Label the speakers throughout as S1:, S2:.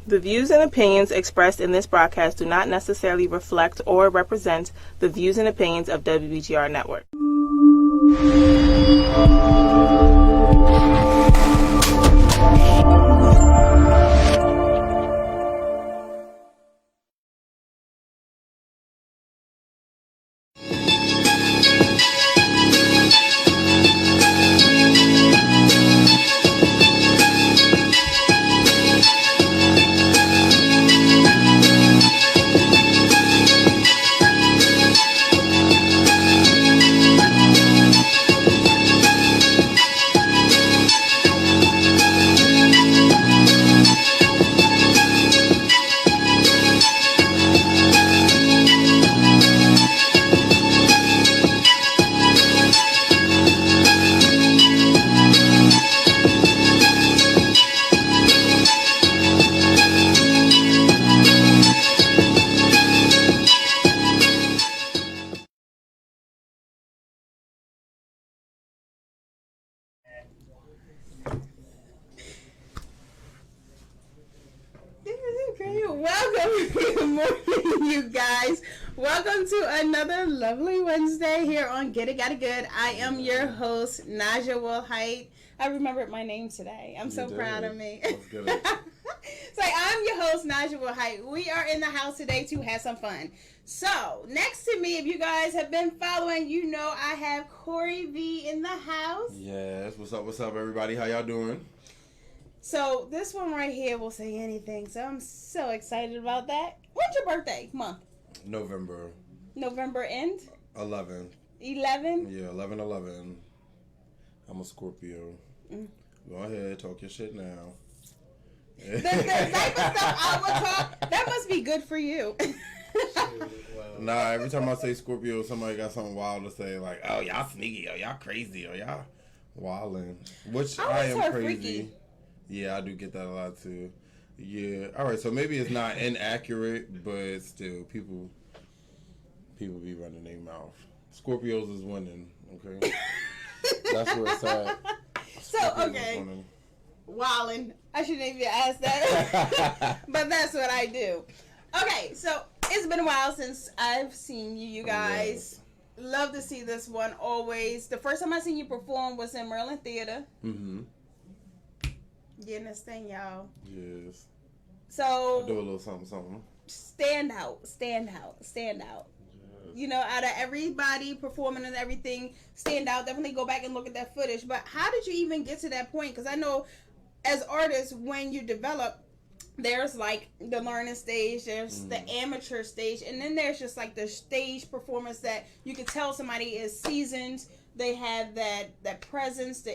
S1: The views and opinions expressed in this broadcast do not necessarily reflect or represent the views and opinions of WBGR Network. Welcome, good morning, you guys. Welcome to another lovely Wednesday here on Get It Got It Good. I am your host, Naja Will-Height. I remembered my name today. I'm so proud of me.
S2: Let's get it.
S1: So I'm your host, Naja Will-Height. We are in the house today to have some fun. So next to me, if you guys have been following, you know I have Corey V in the house.
S2: Yes. What's up, everybody? How y'all doing?
S1: So this one right here will say anything. So I'm so excited about that. When's your birthday month?
S2: November
S1: end?
S2: 11th.
S1: 11?
S2: Yeah, 11/11. I'm a Scorpio. Go ahead, talk your shit now.
S1: The type of stuff I would talk, that must be good for you.
S2: Nah, every time I say Scorpio, somebody got something wild to say, like, oh, y'all sneaky, or y'all crazy, or y'all wildin'. Which I am crazy.
S1: Freaky.
S2: Yeah, I do get that a lot too. Yeah. All right. So maybe it's not inaccurate, but still, people be running their mouth. Scorpios is winning. Okay. That's where it's at.
S1: So
S2: Scorpios
S1: okay, wildin'. I shouldn't even ask that, but that's what I do. Okay. So it's been a while since I've seen you. You guys love to see this one always. The first time I seen you perform was in Maryland Theater. Mm-hmm. Getting this thing, y'all.
S2: Yes.
S1: So
S2: I do a little something.
S1: Stand out. Yes. You know, out of everybody performing and everything, stand out. Definitely go back and look at that footage. But how did you even get to that point? Because I know as artists, when you develop, there's like the learning stage, there's the amateur stage, and then there's just like the stage performance that you can tell somebody is seasoned. They have that presence,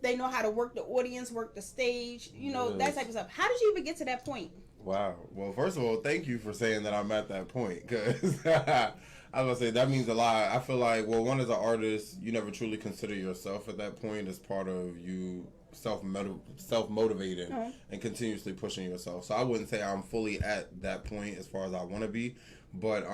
S1: they know how to work the audience, work the stage, you know, that type of stuff. How did you even get to that point?
S2: Wow. Well, first of all, thank you for saying that I'm at that point, because I was going to say, that means a lot. I feel like, well, one, as an artist, you never truly consider yourself at that point as part of you self-motivated and continuously pushing yourself. So I wouldn't say I'm fully at that point as far as I want to be, but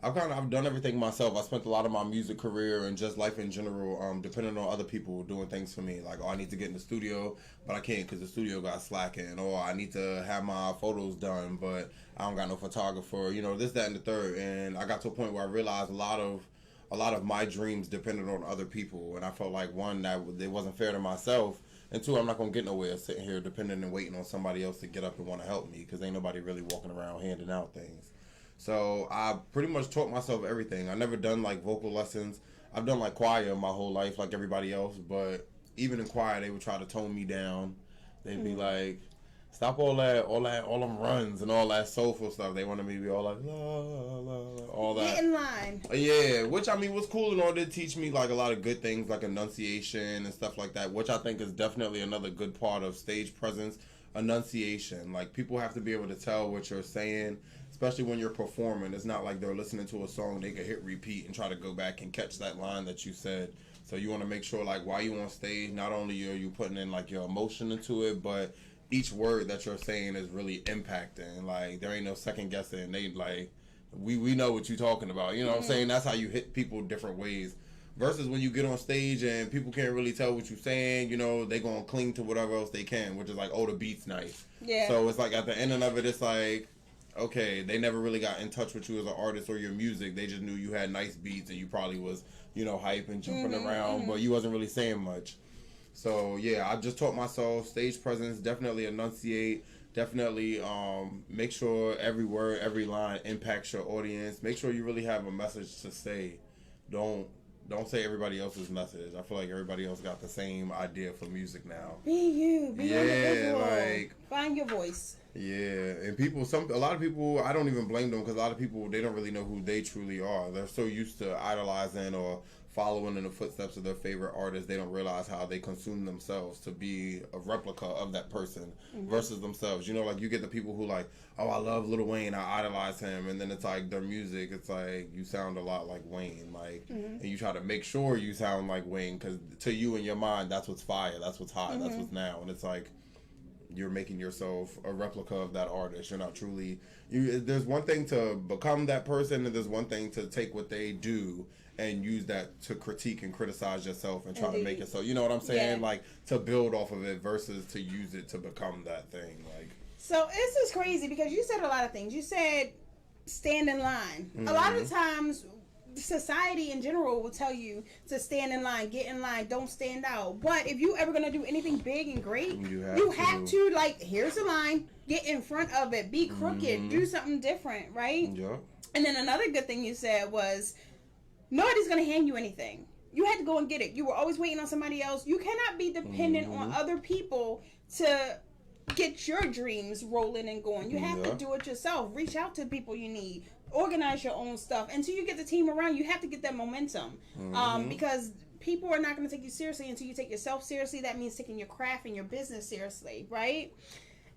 S2: I've done everything myself. I spent a lot of my music career and just life in general depending on other people doing things for me. Like, oh, I need to get in the studio, but I can't because the studio got slacking. Or I need to have my photos done, but I don't got no photographer. You know, this, that, and the third. And I got to a point where I realized a lot of my dreams depended on other people. And I felt like, one, that it wasn't fair to myself. And two, I'm not going to get nowhere sitting here depending and waiting on somebody else to get up and want to help me, because ain't nobody really walking around handing out things. So I pretty much taught myself everything. I never done like vocal lessons. I've done like choir my whole life like everybody else, but even in choir they would try to tone me down. They'd be like, stop all them runs and all that soulful stuff. They wanted me to be all like, la, la, la, all that.
S1: Get in line.
S2: Yeah, which I mean was cool and all. Did teach me like a lot of good things like enunciation and stuff like that, which I think is definitely another good part of stage presence. Enunciation. Like, people have to be able to tell what you're saying, especially when you're performing. It's not like they're listening to a song, they can hit repeat and try to go back and catch that line that you said. So you want to make sure, like, while you on stage, not only are you putting in like your emotion into it, but each word that you're saying is really impacting. Like, there ain't no second guessing. They like, we know what you're talking about. You know what I'm saying? That's how you hit people different ways Versus when you get on stage and people can't really tell what you're saying, you know, they gonna cling to whatever else they can, which is like, oh, the beat's nice.
S1: Yeah.
S2: So it's like at the end of it, it's like, okay, they never really got in touch with you as an artist or your music. They just knew you had nice beats and you probably was, you know, hype and jumping around, but you wasn't really saying much. So yeah, I just taught myself stage presence, definitely enunciate, definitely make sure every word, every line impacts your audience. Make sure you really have a message to say. Don't say everybody else's message. I feel like everybody else got the same idea for music now.
S1: Be you. Be individual.
S2: Like,
S1: find your voice.
S2: Yeah, and a lot of people, I don't even blame them because a lot of people, they don't really know who they truly are. They're so used to idolizing or following in the footsteps of their favorite artist, they don't realize how they consume themselves to be a replica of that person versus themselves. You know, like you get the people who like, oh, I love Lil Wayne, I idolize him, and then it's like their music, it's like you sound a lot like Wayne, like, and you try to make sure you sound like Wayne because to you in your mind, that's what's fire, that's what's hot, that's what's now, and it's like you're making yourself a replica of that artist. You're not truly there's one thing to become that person, and there's one thing to take what they do and use that to critique and criticize yourself and try to make it so, you know what I'm saying? Yeah. Like to build off of it versus to use it to become that thing. Like,
S1: so this is crazy because you said a lot of things. You said stand in line. A lot of the times society in general will tell you to stand in line, get in line, don't stand out. But if you ever gonna do anything big and great, you have to like, here's the line, get in front of it, be crooked, do something different, right?
S2: Yeah.
S1: And then another good thing you said was nobody's gonna hand you anything. You had to go and get it. You were always waiting on somebody else. You cannot be dependent on other people to get your dreams rolling and going. You have to do it yourself. Reach out to people you need. Organize your own stuff. Until you get the team around, you have to get that momentum. Because people are not going to take you seriously until you take yourself seriously. That means taking your craft and your business seriously, right?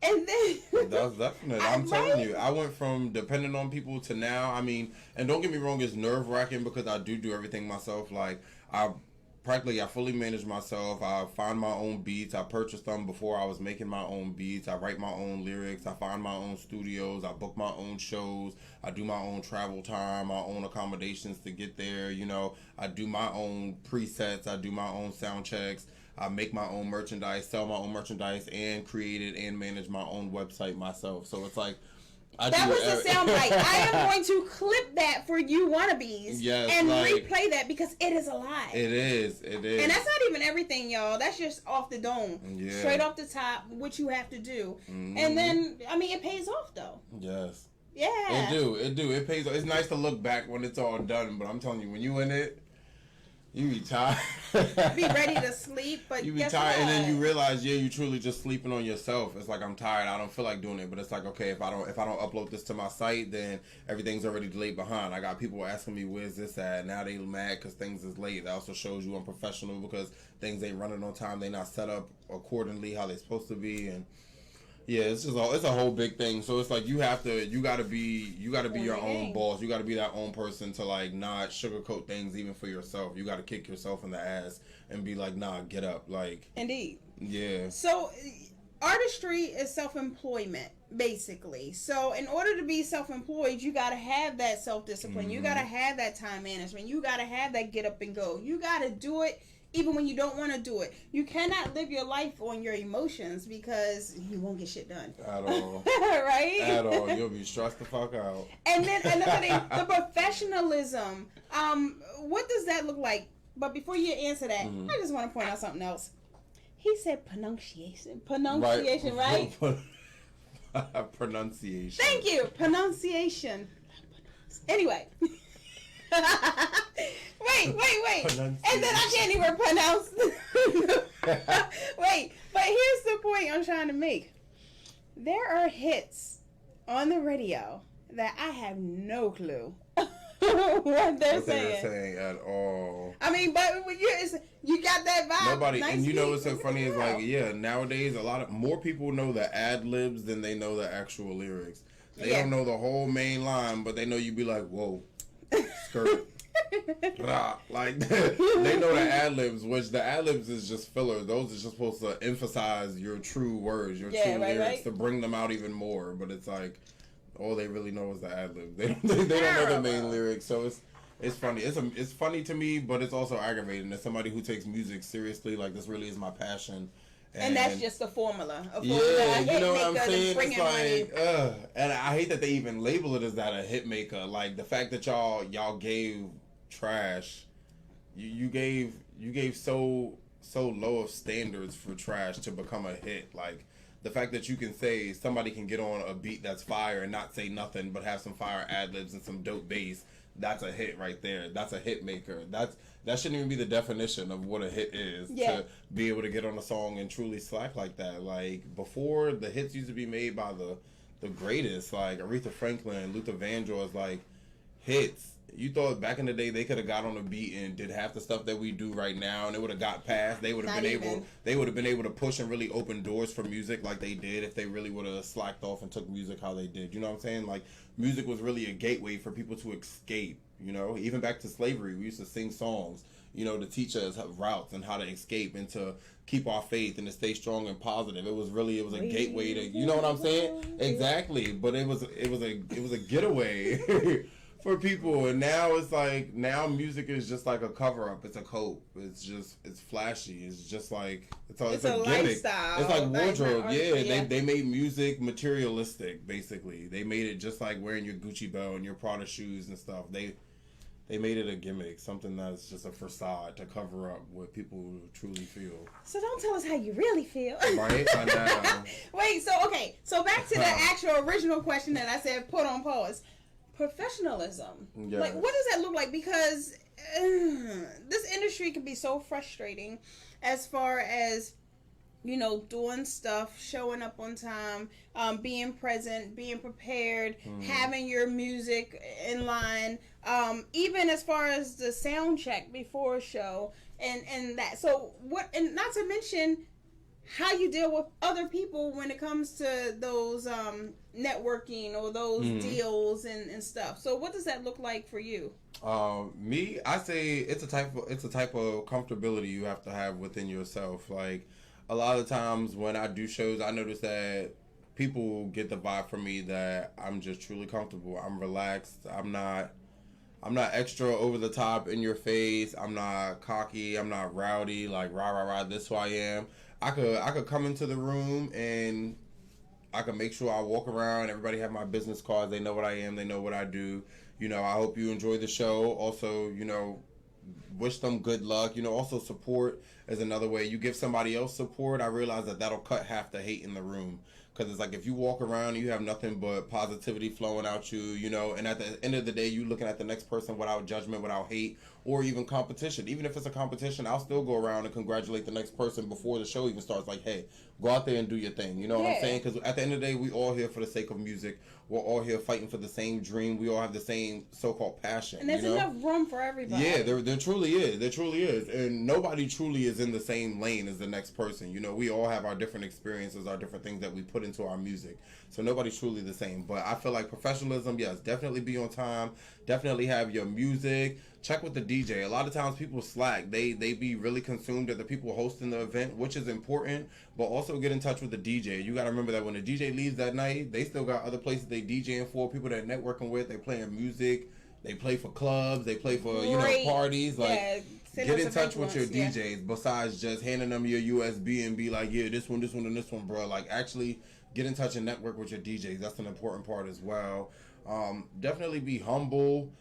S1: And then
S2: that's definitely, I'm telling you, I went from depending on people to now. I mean, and don't get me wrong, it's nerve wracking because I do everything myself. Like I fully manage myself. I find my own beats. I purchased them before I was making my own beats. I write my own lyrics. I find my own studios. I book my own shows. I do my own travel time, my own accommodations to get there. You know, I do my own presets. I do my own sound checks. I make my own merchandise, sell my own merchandise, and create it and manage my own website myself. So it's like,
S1: that was the soundbite. I am going to clip that for you wannabes and replay that because it is alive.
S2: It is.
S1: And that's not even everything, y'all. That's just off the dome. Yeah. Straight off the top, what you have to do. And then, I mean, it pays off, though.
S2: Yes.
S1: Yeah.
S2: It do. It pays off. It's nice to look back when it's all done, but I'm telling you, when you in it, you be tired.
S1: Be ready to sleep, but
S2: you be tired, and then you realize, you truly just sleeping on yourself. It's like, I'm tired, I don't feel like doing it, but it's like, okay, if I don't upload this to my site, then everything's already delayed behind. I got people asking me, where's this at? Now they mad because things is late. That also shows you unprofessional because things ain't running on time. They not set up accordingly how they supposed to be, and yeah, it's a whole big thing. So it's like you gotta be your own boss. You gotta be that own person to like not sugarcoat things even for yourself. You gotta kick yourself in the ass and be like, nah, get up. Like,
S1: indeed.
S2: Yeah.
S1: So artistry is self-employment, basically. So in order to be self-employed, you gotta have that self-discipline. You gotta have that time management. You gotta have that get up and go. You gotta do it even when you don't want to do it. You cannot live your life on your emotions because you won't get shit done.
S2: At all.
S1: Right?
S2: At all. You'll be stressed the fuck out.
S1: And then another thing, the professionalism. What does that look like? But before you answer that, I just want to point out something else. He said pronunciation. Right?
S2: Pronunciation.
S1: Thank you. Pronunciation. Anyway. Wait. And then I can't even pronounce. Wait, but here's the point I'm trying to make. There are hits on the radio that I have no clue what they're saying
S2: at all.
S1: I mean, but you got that vibe.
S2: Nobody, nice, and you know what's so funny is like, nowadays more people know the ad libs than they know the actual lyrics. They don't know the whole main line, but they know you be like, whoa, skirt. Like they know the ad libs, which the ad libs is just filler. Those are just supposed to emphasize your true words, your true lyrics to bring them out even more. But it's like all they really know is the ad lib. They don't know the main lyrics. So It's funny. It's funny to me, but it's also aggravating. As somebody who takes music seriously, like this really is my passion.
S1: And that's just the formula.
S2: Yeah, you know what I'm saying? It's like, and I hate that they even label it as that, a hit maker. Like the fact that y'all gave Trash, you gave so low of standards for Trash to become a hit. Like the fact that you can say somebody can get on a beat that's fire and not say nothing but have some fire ad libs and some dope bass. That's a hit right there. That's a hit maker. That shouldn't even be the definition of what a hit is.
S1: Yeah.
S2: To be able to get on a song and truly slack like that. Like before, the hits used to be made by the greatest, like Aretha Franklin, Luther Vandross, like hits. You thought back in the day they could have got on a beat and did half the stuff that we do right now, and it would have got past. They would have been able to push and really open doors for music like they did if they really would have slacked off and took music how they did. You know what I'm saying? Like music was really a gateway for people to escape. You know, even back to slavery, we used to sing songs, you know, to teach us routes and how to escape and to keep our faith and to stay strong and positive. It was a gateway to, you know what I'm saying? Exactly. But it was a getaway for people, and now it's like music is just like a cover up. It's a cope. It's flashy. It's just like it's a gimmick.
S1: Lifestyle.
S2: It's like wardrobe. Yeah, they made music materialistic. Basically, they made it just like wearing your Gucci belt and your Prada shoes and stuff. They made it a gimmick, something that's just a facade to cover up what people truly feel.
S1: So don't tell us how you really feel.
S2: Right? I know.
S1: Wait, so back to the actual original question that I said put on pause. Professionalism.
S2: Yes.
S1: Like, what does that look like? Because this industry can be so frustrating as far as, you know, doing stuff, showing up on time, being present, being prepared, having your music in line, even as far as the sound check before a show and that. So what, and not to mention how you deal with other people when it comes to those networking or those deals and stuff. So what does that look like for you?
S2: Me, I say it's a type of comfortability you have to have within yourself. Like a lot of times when I do shows, I notice that people get the vibe from me that I'm just truly comfortable. I'm relaxed. I'm not extra over the top in your face. I'm not cocky. I'm not rowdy. Like rah rah rah. This is who I am. I could come into the room and I can make sure I walk around. Everybody have my business cards. They know what I am. They know what I do. You know, I hope you enjoy the show. Also, you know, wish them good luck. You know, also support is another way. You give somebody else support, I realize that'll cut half the hate in the room. Because it's like if you walk around and you have nothing but positivity flowing out you, you know, and at the end of the day, you looking at the next person without judgment, without hate, or even competition. Even if it's a competition, I'll still go around and congratulate the next person before the show even starts. Like, hey, go out there and do your thing. You know what I'm saying? Because at the end of the day, we all here for the sake of music. We're all here fighting for the same dream. We all have the same so-called passion.
S1: And there's enough room for everybody.
S2: Yeah, there truly is. There truly is. And nobody truly is in the same lane as the next person. You know, we all have our different experiences, our different things that we put into our music. So nobody's truly the same. But I feel like professionalism, yes, definitely be on time. Definitely have your music. Check with the DJ. A lot of times people slack. They be really consumed at the people hosting the event, which is important, but also get in touch with the DJ. You got to remember that when the DJ leaves that night, they still got other places they DJing for, people they're networking with, they playing music, they play for clubs, they play for, you know, parties. Like, get in touch with your DJs besides just handing them your USB and be like, yeah, this one, and this one, bro. Like, actually get in touch and network with your DJs. That's an important part as well. Definitely be humble.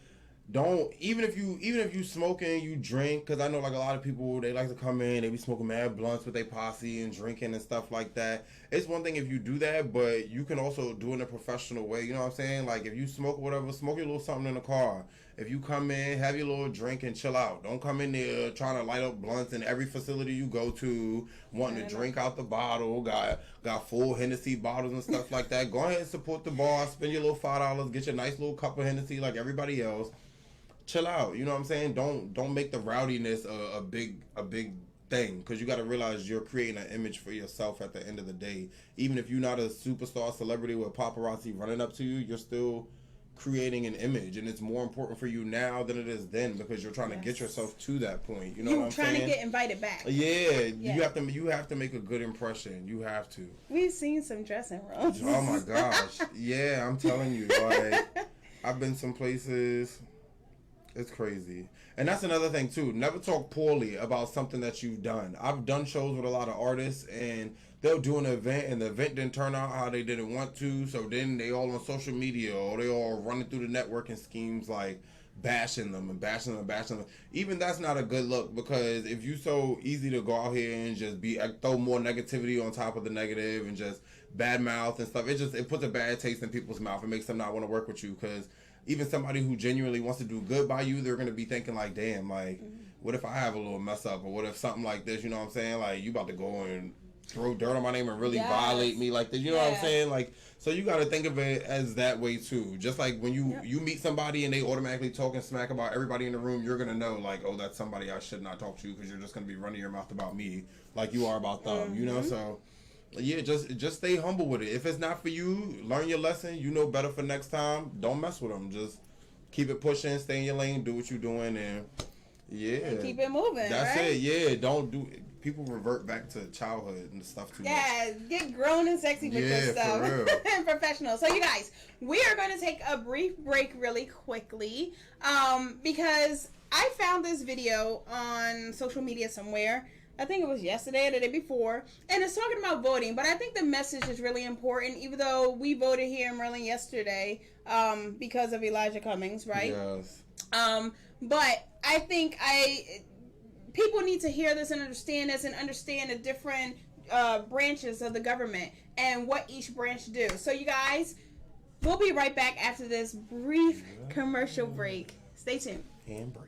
S2: Don't, even if you smoking, you drink, because I know like a lot of people, they like to come in, they be smoking mad blunts with their posse and drinking and stuff like that. It's one thing if you do that, but you can also do it in a professional way. You know what I'm saying? Like if you smoke or whatever, smoke your little something in the car. If you come in, have your little drink and chill out. Don't come in there trying to light up blunts in every facility you go to, wanting to drink out the bottle, got full Hennessy bottles and stuff like that. Go ahead and support the bar, spend your little $5, get your nice little cup of Hennessy like everybody else. Chill out, you know what I'm saying? Don't make the rowdiness a big thing, because you got to realize you're creating an image for yourself at the end of the day. Even if you're not a superstar celebrity with paparazzi running up to you, you're still creating an image, and it's more important for you now than it is then, because you're trying to get yourself to that point. You know what I'm saying? You're trying
S1: to get invited back.
S2: Yeah, you have to make a good impression. You have to.
S1: We've seen some dressing rooms.
S2: Oh my gosh, yeah, I'm telling you, like I've been some places. It's crazy. And that's another thing too. Never talk poorly about something that you've done. I've done shows with a lot of artists, and they'll do an event and the event didn't turn out how they didn't want to, so then they all on social media or they all running through the networking schemes like bashing them and bashing them and bashing them. Even that's not a good look, because if you so easy to go out here and just throw more negativity on top of the negative and just bad mouth and stuff, it puts a bad taste in people's mouth. It makes them not want to work with you, because even somebody who genuinely wants to do good by you, they're going to be thinking like, damn, like, what if I have a little mess up, or what if something like this, you know what I'm saying? Like, you about to go and throw dirt on my name and really violate me like this, you know what I'm saying? Like, so you got to think of it as that way too. Just like when you meet somebody and they automatically talking smack about everybody in the room, you're going to know like, oh, that's somebody I should not talk to, because you're just going to be running your mouth about me like you are about them, you know? So yeah, just stay humble with it. If it's not for you, learn your lesson. You know better for next time. Don't mess with them. Just keep it pushing, stay in your lane, do what you're doing, and
S1: and keep it moving.
S2: That's
S1: right?
S2: it. Yeah, don't do. People revert back to childhood and stuff too much.
S1: Yeah, get grown and sexy with this stuff.
S2: For real.
S1: And professional. So you guys, we are going to take a brief break really quickly, because I found this video on social media somewhere. I think it was yesterday or the day before, and it's talking about voting, but I think the message is really important, even though we voted here in Maryland yesterday because of Elijah Cummings, right?
S2: Yes.
S1: But I think people need to hear this and understand this, and understand the different branches of the government and what each branch do. So you guys, we'll be right back after this brief commercial break. Stay tuned.
S2: And break.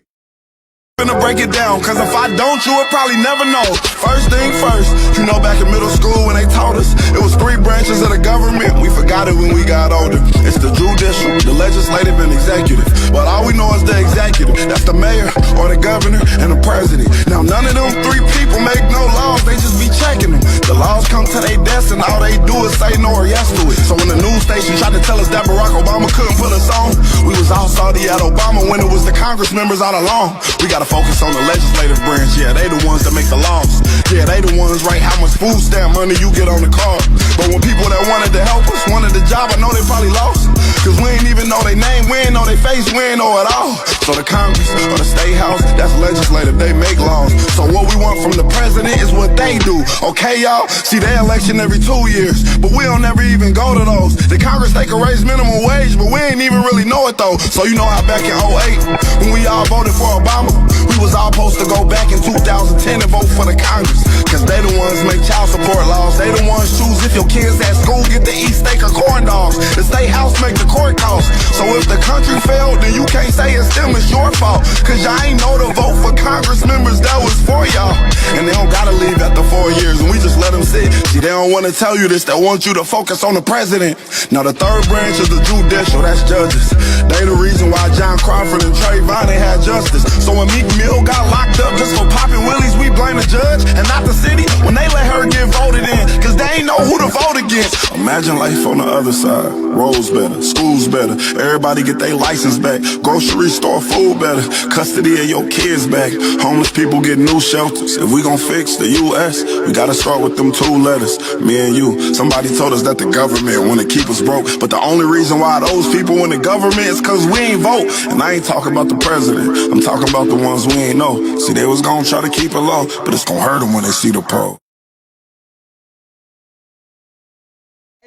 S3: Gonna break it down, cause if I don't, you would probably never know. First thing first, you know back in middle school when they taught us, it was 3 branches of the government. We forgot it when we got older. It's the judicial, the legislative, and executive. But all we know is the executive. That's the mayor, or the governor, and the president. Now none of them 3 people make no laws, they just be checking them. The laws come to their desk and all they do is say no or yes to it. So when the news station tried to tell us that Barack Obama couldn't put us on, we was all salty at Obama when it was the Congress members all along. We gotta focus on the legislative branch, yeah, they the ones that make the laws. Yeah, they the ones write how much food stamp money you get on the card. But when people that wanted to help us wanted the job, I know they probably lost. Cause we ain't even know their name, we ain't know their face, we ain't know it all. So the Congress or the State House, that's legislative, they make laws. So what we want from the president is what they do, okay y'all? See, they election every 2 years, but we don't ever even go to those. The Congress, they can raise minimum wage, but we ain't even really know it though. So you know how back in 08, when we all voted for Obama, we was all supposed to go back in 2010 and vote for the Congress. Cause they the ones make child support laws, they the ones choose if your kids at school get to eat steak or corn dogs. The State House make the court costs. So if the country failed, then you can't say it's them, it's your fault. Cause y'all ain't know to vote for Congress members that was for y'all. And they don't gotta leave after 4 years, and we just let them sit. See, they don't wanna tell you this, they want you to focus on the president. Now the 3rd branch is the judicial, that's judges. They the reason why John Crawford and Trayvon, they had justice. So when Meek Mill got locked up just for popping willies, we blame the judge and not the city when they let her get voted in, cause they ain't know who to vote against. Imagine life on the other side. Roads better, schools better, everybody get their license back, grocery store food better, custody of your kids back, homeless people get new shelters. If we gon' fix the U.S., we gotta start with them 2 letters, me and you. Somebody told us that the government wanna keep us broke, but the only reason why those people in the government is cause we ain't vote. And I ain't talking about the president, I'm talking about the ones we ain't know. See, they was gonna try to keep it low, but it's gonna hurt them when they see the pro.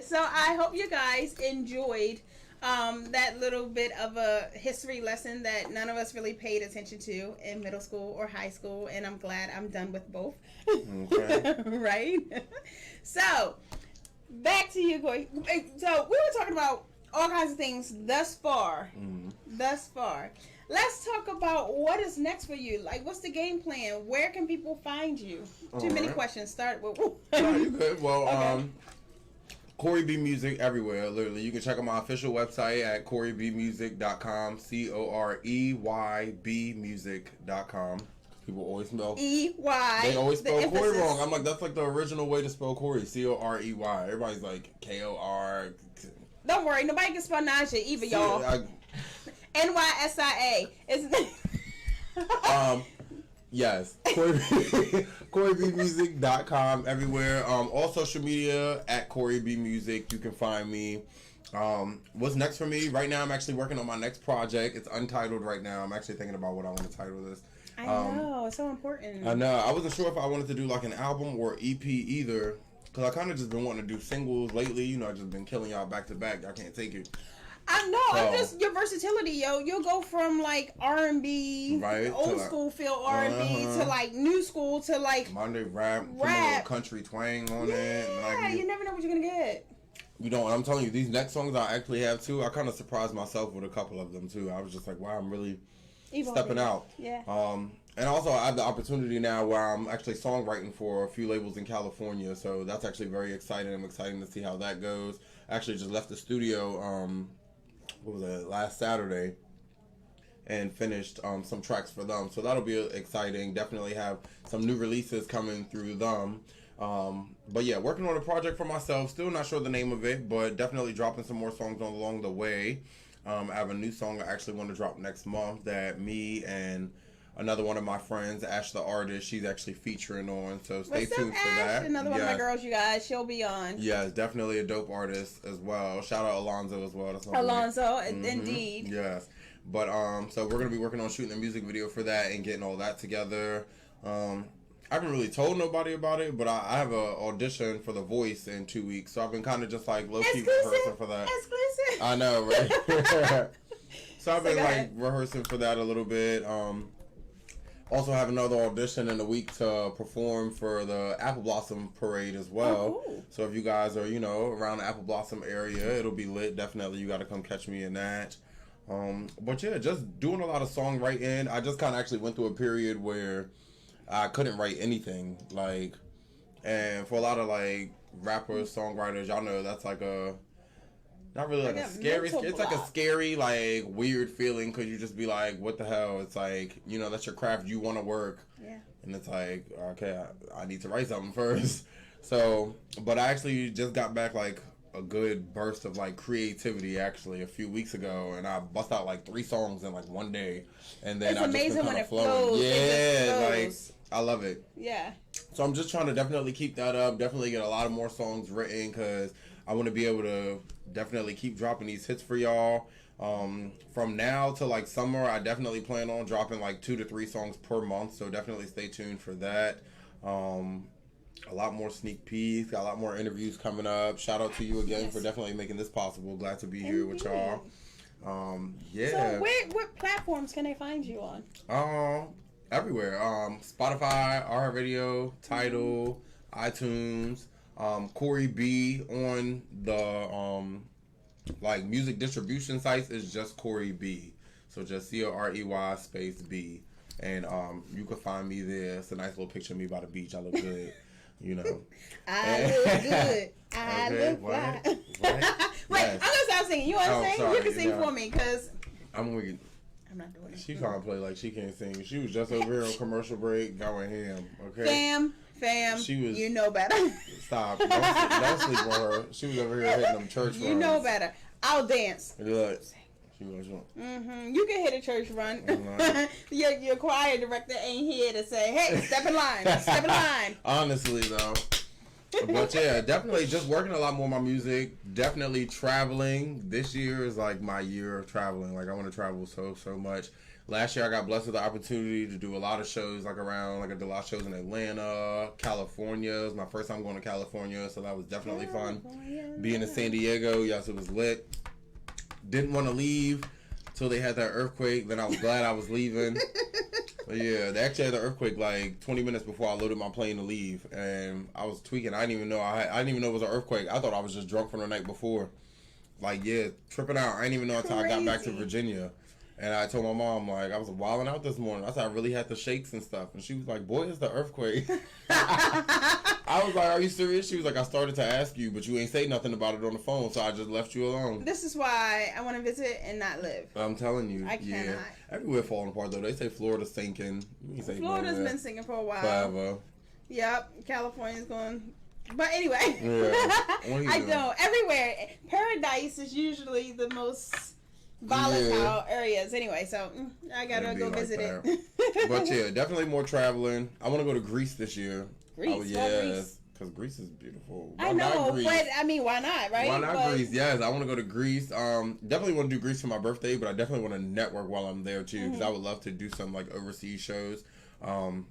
S1: So I hope you guys enjoyed that little bit of a history lesson that none of us really paid attention to in middle school or high school, and I'm glad I'm done with both. Okay. Right? So, back to you, Corey. So, we were talking about all kinds of things thus far. Thus far. Let's talk about what is next for you. Like, what's the game plan? Where can people find you? Too many questions. Start with...
S2: No, you good. Well, okay. Corey B Music everywhere, literally. You can check out my official website at CoreyBmusic.com, CoreyBmusic.com. People always spell
S1: E-Y.
S2: They always spell
S1: the
S2: Corey
S1: emphasis.
S2: wrong. I'm like, that's like the original way to spell Corey, Corey. Everybody's like K-O-R.
S1: Don't worry, nobody can spell Naja either, y'all. N-Y-S-I-A.
S2: Yes. CoreyBmusic.com everywhere. All social media at Corey B Music. You can find me. What's next for me? Right now, I'm actually working on my next project. It's untitled right now. I'm actually thinking about what I want to title this.
S1: I know, it's so important.
S2: I know. I wasn't sure if I wanted to do like an album or EP either. Because I kind of just been wanting to do singles lately. You know, I just been killing y'all back to back. I can't take it.
S1: I know. I'm just your versatility, yo. You'll go from like R&B,
S2: right,
S1: old school feel R&B to like new school to like
S2: Monday rap, put a little country twang on it.
S1: Yeah, you never know what you're gonna get.
S2: You know, and I'm telling you, these next songs I actually have too. I kind of surprised myself with a couple of them too. I was just like, wow, I'm really stepping out.
S1: Yeah.
S2: And also I have the opportunity now where I'm actually songwriting for a few labels in California, so that's actually very exciting. I'm excited to see how that goes. I actually just left the studio. What was it, last Saturday, and finished some tracks for them, so that'll be exciting. Definitely have some new releases coming through them. But yeah, working on a project for myself, still not sure the name of it, but definitely dropping some more songs along the way. I have a new song I actually want to drop next month that me and another one of my friends, Ash the artist, she's actually featuring on, so stay tuned for that.
S1: Another one of my girls, you guys, she'll be on.
S2: Yeah, it's definitely a dope artist as well. Shout out Alonzo as well. That's
S1: Alonzo, indeed.
S2: Yes. But so we're gonna be working on shooting a music video for that and getting all that together. I haven't really told nobody about it, but I have a audition for The Voice in 2 weeks, so I've been kind of just like low-key rehearsing for that.
S1: Exclusive.
S2: I know, right? So I've been like rehearsing for that a little bit. Also have another audition in a week to perform for the Apple Blossom Parade as well.
S1: Oh, cool.
S2: So if you guys are, you know, around the Apple Blossom area, it'll be lit. Definitely, you got to come catch me in that. But yeah, just doing a lot of songwriting. I just kind of actually went through a period where I couldn't write anything. Like, and for a lot of like rappers, songwriters, y'all know that's like a not really like a scary. It's like a scary, like weird feeling because you just be like, "What the hell?" It's like, you know, that's your craft. You want to work,
S1: yeah.
S2: And it's like, okay, I need to write something first. So, but I actually just got back like a good burst of like creativity actually a few weeks ago, and I bust out like 3 songs in like one day, and then
S1: it's amazing when it flows.
S2: Yeah, like I love it.
S1: Yeah.
S2: So I'm just trying to definitely keep that up. Definitely get a lot of more songs written because I want to be able to definitely keep dropping these hits for y'all. From now to like summer, I definitely plan on dropping like 2 to 3 songs per month. So definitely stay tuned for that. A lot more sneak peeks, got a lot more interviews coming up. Shout out to you again for definitely making this possible. Glad to be here with y'all. Yeah.
S1: So what platforms can they find you on?
S2: Everywhere. Spotify, iHeartRadio, Tidal, iTunes. Corey B on the like music distribution sites is just Corey B. So just COREY space B. And you can find me there. It's a nice little picture of me by the beach. I look good. You know.
S1: I look good. I look fly. Wait, I'm gonna stop singing. You want to sing?
S2: Sorry,
S1: you can sing for me, cause
S2: I'm weak.
S1: I'm not doing it.
S2: She trying to play like she can't sing. She was just over here on commercial break going ham. Okay.
S1: Fam.
S2: She was.
S1: You know better.
S2: Stop. Don't sleep on her. She was over here hitting them church runs.
S1: You know better. I'll dance.
S2: Look. She was.
S1: You can hit a church run. Your choir director ain't here to say, "Hey, step in line. Step in line."
S2: Honestly, though. But yeah, definitely just working a lot more on my music. Definitely traveling. This year is like my year of traveling. Like I want to travel so much. Last year I got blessed with the opportunity to do a lot of shows like around, like I did a lot of shows in Atlanta, California. It was my first time going to California, so that was definitely fun. Being in San Diego, yes, it was lit. Didn't want to leave till they had that earthquake. Then I was glad I was leaving. But yeah, they actually had the earthquake like 20 minutes before I loaded my plane to leave, and I was tweaking. I didn't even know it was an earthquake. I thought I was just drunk from the night before. Like yeah, tripping out. I didn't even know until I got back to Virginia. And I told my mom, like, I was wilding out this morning. I said, I really had the shakes and stuff. And she was like, boy, it's the earthquake. I was like, are you serious? She was like, I started to ask you, but you ain't say nothing about it on the phone, so I just left you alone.
S1: This is why I want to visit and not live.
S2: I'm telling you.
S1: I cannot.
S2: Yeah. Everywhere falling apart, though. They say Florida's sinking.
S1: Florida's been sinking for a while.
S2: Forever.
S1: Yep. California's going... But anyway.
S2: Yeah.
S1: I don't. Everywhere. Paradise is usually the most... volatile areas anyway, so I gotta go visit it.
S2: But yeah, definitely more traveling. I want to go to Greece this year.
S1: Greece,
S2: yes, because Greece is beautiful.
S1: I know, but I mean, why not, right?
S2: Why not Greece? Yes, I want to go to Greece. Definitely want to do Greece for my birthday, but I definitely want to network while I'm there too, because I would love to do some like overseas shows. I'm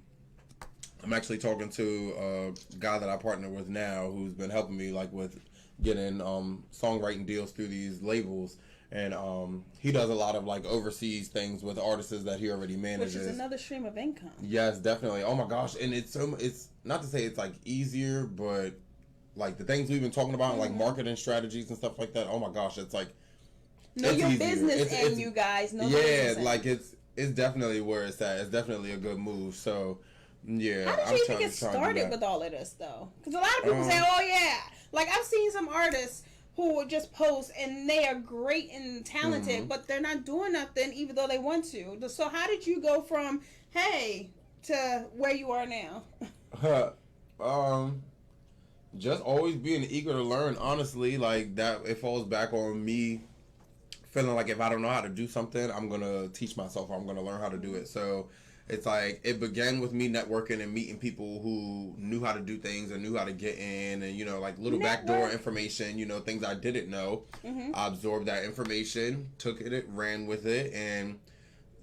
S2: actually talking to a guy that I partner with now, who's been helping me like with getting songwriting deals through these labels. And he does a lot of like overseas things with artists that he already manages.
S1: Which is another stream of income.
S2: Yes, definitely. Oh my gosh. And it's not to say it's like easier, but like the things we've been talking about, like marketing strategies and stuff like that. Oh my gosh, it's like
S1: know your business and you guys know.
S2: Yeah, like it's definitely where it's at. It's definitely a good move. So yeah.
S1: How did you even get started with all of this though? Because a lot of people say, "Oh yeah," like I've seen some artists who will just post and they are great and talented, but they're not doing nothing even though they want to. So how did you go from hey to where you are now?
S2: Just always being eager to learn. Honestly, like that, it falls back on me feeling like if I don't know how to do something, I'm gonna teach myself or I'm gonna learn how to do it. So it's like it began with me networking and meeting people who knew how to do things and knew how to get in, and like little backdoor information, things I didn't know. I absorbed that information, took it, ran with it, and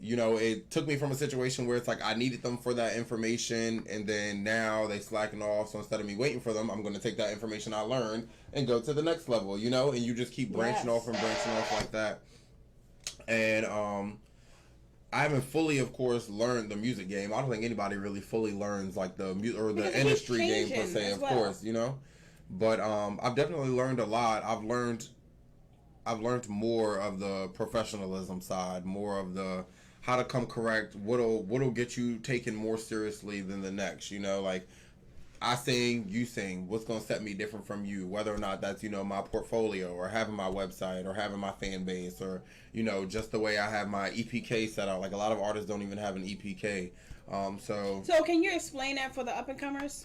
S2: it took me from a situation where it's like I needed them for that information, and then now they slacking off. So instead of me waiting for them, I'm going to take that information I learned and go to the next level, and you just keep branching off and branching off like that. And I haven't fully, of course, learned the music game. I don't think anybody really fully learns like the music or the industry game per se, of course, But I've definitely learned a lot. I've learned more of the professionalism side, more of the how to come correct, what'll get you taken more seriously than the next, like I sing, you sing, what's going to set me different from you, whether or not that's, my portfolio or having my website or having my fan base or, just the way I have my EPK set out. Like a lot of artists don't even have an EPK. So
S1: can you explain that for the up and comers?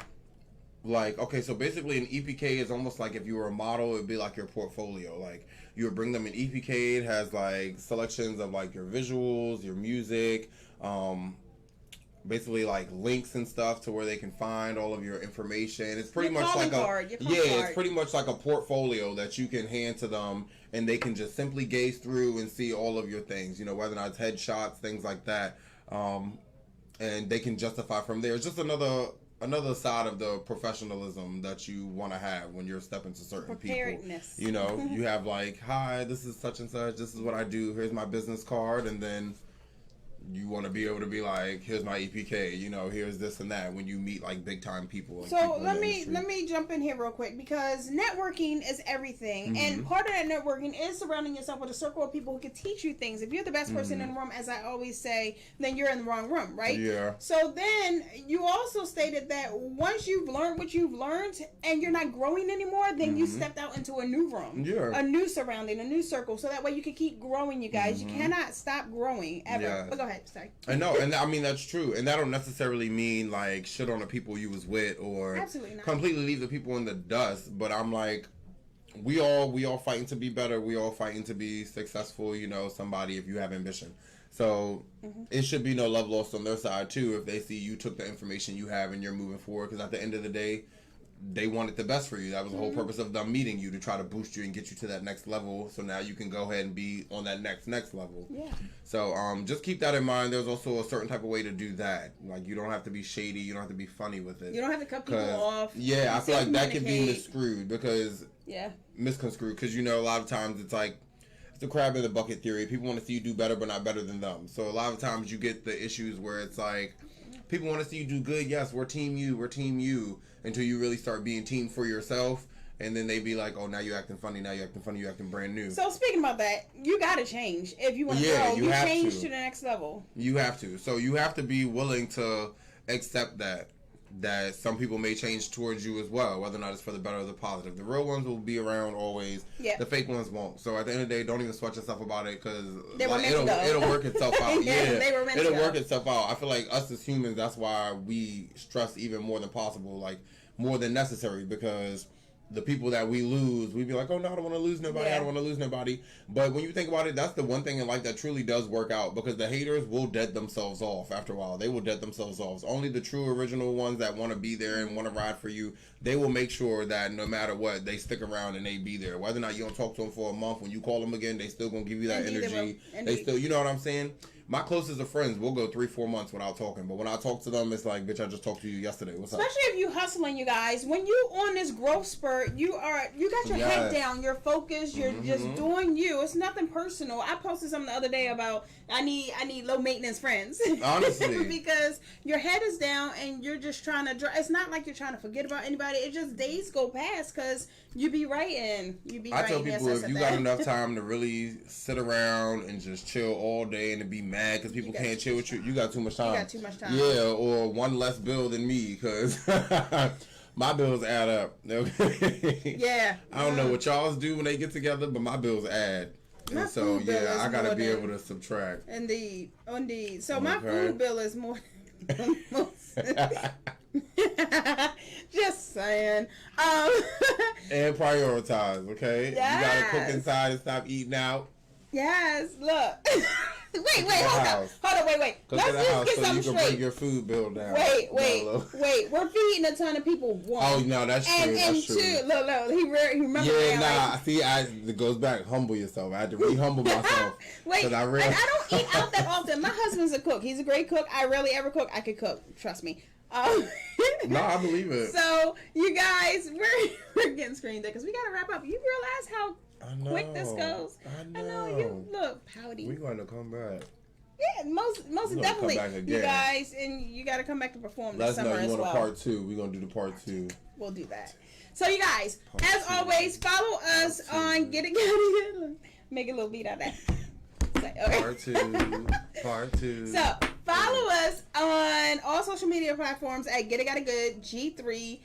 S2: Like, okay, so basically an EPK is almost like if you were a model, it'd be like your portfolio. Like you would bring them an EPK, it has like selections of like your visuals, your music, basically like links and stuff to where they can find all of your information. It's pretty much like it's pretty much like a portfolio that you can hand to them and they can just simply gaze through and see all of your things, whether or not it's headshots, things like that. And they can justify from there. It's just another side of the professionalism that you want to have when you're stepping to certain people. You have like, hi, this is such and such, this is what I do, here's my business card, and then you want to be able to be like, here's my EPK, here's this and that when you meet like big time people.
S1: So let me jump in here real quick, because networking is everything, and part of that networking is surrounding yourself with a circle of people who can teach you things. If you're the best person in the room, as I always say, then you're in the wrong room, right?
S2: Yeah.
S1: So then you also stated that once you've learned what you've learned and you're not growing anymore, then you stepped out into a new room, a new surrounding, a new circle, so that way you can keep growing. You guys, you cannot stop growing ever.
S2: Yeah.
S1: But go ahead. Sorry.
S2: I know, and I mean that's true, and that don't necessarily mean like shit on the people you was with or completely leave the people in the dust. But I'm like, we all fighting to be better. We all fighting to be successful. Somebody if you have ambition, so it should be no love lost on their side too if they see you took the information you have and you're moving forward. Because at the end of the day, they wanted the best for you. That was the whole purpose of them meeting you, to try to boost you and get you to that next level. So now you can go ahead and be on that next level.
S1: Yeah.
S2: So just keep that in mind. There's also a certain type of way to do that. Like you don't have to be shady. You don't have to be funny with it.
S1: You don't have to cut people off.
S2: Yeah, I feel like that can be misconstrued because a lot of times it's like it's the crab in the bucket theory. People want to see you do better, but not better than them. So a lot of times you get the issues where it's like people want to see you do good. Yes, we're team you. Until you really start being team for yourself, and then they be like, "Oh, now you acting funny. Now you acting brand new."
S1: So speaking about that, you gotta change if you want to grow. You change to the next level.
S2: You have to. So you have to be willing to accept that some people may change towards you as well, whether or not it's for the better or the positive. The real ones will be around always. Yeah. The fake ones won't. So at the end of the day, don't even sweat yourself about it, because it'll work itself out. It'll work itself out. I feel like us as humans, that's why we stress even more than possible, like more than necessary, because the people that we lose, we be like, oh no, I don't want to lose nobody. I don't want to lose nobody. But when you think about it, that's the one thing in life that truly does work out, because the haters will dead themselves off after a while. They will dead themselves off. Only the true original ones that want to be there and want to ride for you, they will make sure that no matter what, they stick around and they be there. Whether or not you don't talk to them for a month, when you call them again, they still gonna give you that energy. They still, you know what I'm saying? My closest of friends will go 3-4 months without talking, but when I talk to them, it's like, bitch, I just talked to you yesterday. What's up?
S1: Especially if you hustling, you guys. When you on this growth spurt, you got your head down, you're focused, you're just doing you. It's nothing personal. I posted something the other day about I need low maintenance friends.
S2: Honestly,
S1: because your head is down and you're just trying to. It's not like you're trying to forget about anybody. It just days go past because you be writing.
S2: I tell people, if you got enough time to really sit around and just chill all day and to be mad because people can't chill with you, you got too much time.
S1: You got too much time.
S2: Yeah, or one less bill than me, because my bills add up.
S1: Yeah.
S2: I don't know what y'all's do when they get together, but my bills add. And so, yeah, I gotta be able to subtract.
S1: Indeed. So my food bill is more than most. Just saying.
S2: And prioritize, okay?
S1: Yes.
S2: You gotta cook inside and stop eating out.
S1: Yes, look. wait, hold on, wait.
S2: Cook
S1: Let's
S2: in the
S1: just
S2: house
S1: get
S2: so
S1: something
S2: you can
S1: straight.
S2: bring your food bill down.
S1: Wait. We're feeding a ton of people. One.
S2: Oh no, that's true.
S1: And
S2: that's
S1: two,
S2: true.
S1: look, he remember.
S2: Yeah,
S1: that,
S2: see, it goes back. Humble yourself. I had to re-humble myself.
S1: Wait, and I don't eat out that often. My husband's a cook. He's a great cook. I rarely ever cook. I could cook. Trust me.
S2: No, I believe it.
S1: So, you guys, we're getting screened because we got to wrap up. You realize how quick this goes? I know. You look pouty.
S2: We're going to come back.
S1: Yeah, most definitely. You guys, and you got to come back to perform this summer as well.
S2: Let us know you want a part 2. We're going to do the part 2.
S1: We'll do that. So, you guys, as always, follow us on Get It Good. Make a little beat out of that. Okay.
S2: Part 2.
S1: So, follow us on all social media platforms at Get It Got It Good G3.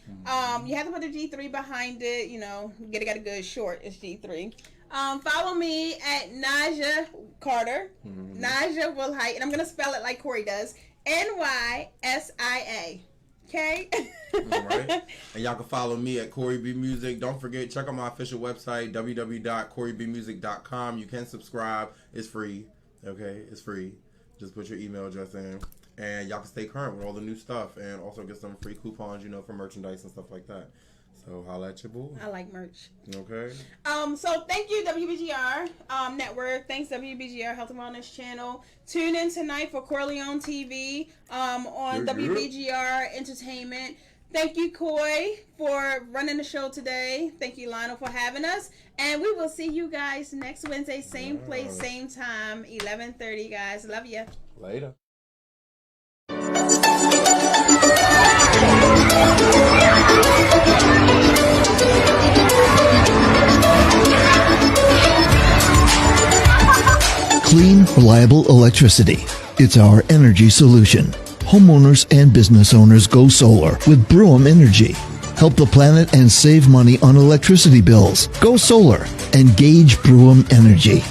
S1: You have to put the G3 behind it. You know, Get It Got It Good short is G3. Follow me at Naja Carter. Naja Wilhite, and I'm gonna spell it like Corey does. NYSIA. Okay.
S2: Alright. And y'all can follow me at Corey B Music. Don't forget, check out my official website, www.coreybmusic.com. You can subscribe. It's free. Okay, it's free. Just put your email address in, and y'all can stay current with all the new stuff, and also get some free coupons, you know, for merchandise and stuff like that. So holla at your boy.
S1: I like merch.
S2: Okay.
S1: So thank you, WBGR Network. Thanks, WBGR Health and Wellness Channel. Tune in tonight for Corleone TV on WBGR Entertainment. Thank you, Coy, for running the show today. Thank you, Lionel, for having us. And we will see you guys next Wednesday, same place, same time, 11:30, guys. Love you.
S2: Later.
S4: Clean, reliable electricity. It's our energy solution. Homeowners and business owners go solar with Bruum Energy. Help the planet and save money on electricity bills. Go solar. Engage Bruum Energy.